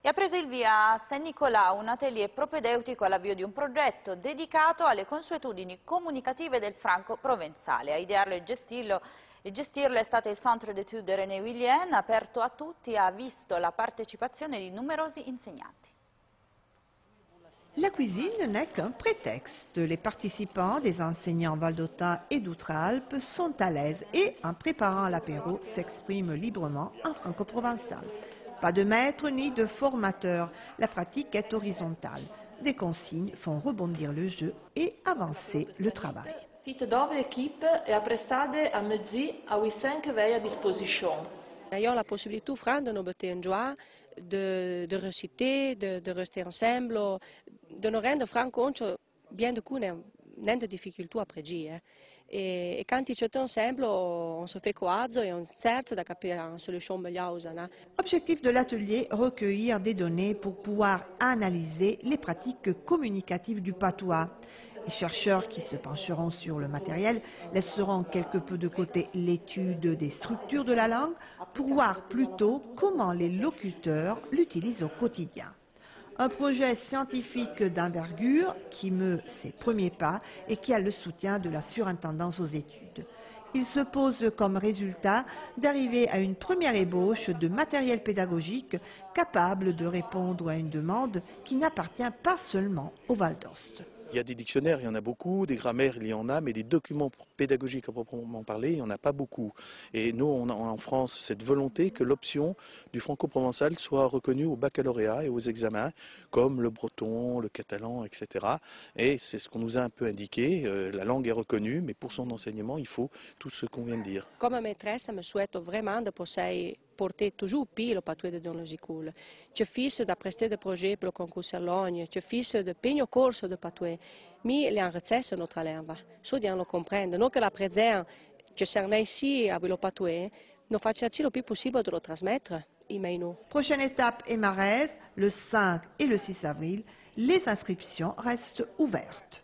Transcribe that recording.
E ha preso il via a San Nicolà un atelier propedeutico all'avvio di un progetto dedicato alle consuetudini comunicative del franco provenzale. A idearlo e gestirlo è stato il Centre d'études de René Willienne, aperto a tutti e ha visto la partecipazione di numerosi insegnanti. La cuisine n'est qu'un prétexte. Les participants, des enseignants valdôtains et d'Outre-Alpes, sont à l'aise et, en préparant l'apéro, s'expriment librement en franco-provençal. Pas de maître ni de formateur, la pratique est horizontale. Des consignes font rebondir le jeu et avancer le travail. Fit dove équipe et apprestade a mezzi a 5 veille à disposition. Il y a la possibilité de nous mettre en joie, de réciter, de rester ensemble, de nous rendre franco bien de coup n'a de difficulté après dire. Et quand ils sont ensemble, on se fait coazo et on cherche de capire une solution meilleure. Objectif de l'atelier, recueillir des données pour pouvoir analyser les pratiques communicatives du patois. Les chercheurs qui se pencheront sur le matériel laisseront quelque peu de côté l'étude des structures de la langue pour voir plutôt comment les locuteurs l'utilisent au quotidien. Un projet scientifique d'envergure qui meut ses premiers pas et qui a le soutien de la surintendance aux études. Il se pose comme résultat d'arriver à une première ébauche de matériel pédagogique capable de répondre à une demande qui n'appartient pas seulement au Val d'Ost. Il y a des dictionnaires, il y en a beaucoup, des grammaires, il y en a, mais des documents pédagogiques à proprement parler, il n'y en a pas beaucoup. Et nous, on a en France cette volonté que l'option du franco-provençal soit reconnue au baccalauréat et aux examens, comme le breton, le catalan, etc. Et c'est ce qu'on nous a un peu indiqué, la langue est reconnue, mais pour son enseignement, il faut tout ce qu'on vient de dire. Comme maîtresse, je me souhaite vraiment de pouvoir porter toujours plus le patois dans les écoles. Je fais de prester des projets pour le concours Salogne, je fais de peigno corso de patois, mais les enrichissent notre langue. So bien le comprendre. Nous que la présence, je serai ici avec le patois, nous faisons le plus possible de le transmettre. Prochaine étape est Marèze, le 5 et le 6 avril. Les inscriptions restent ouvertes.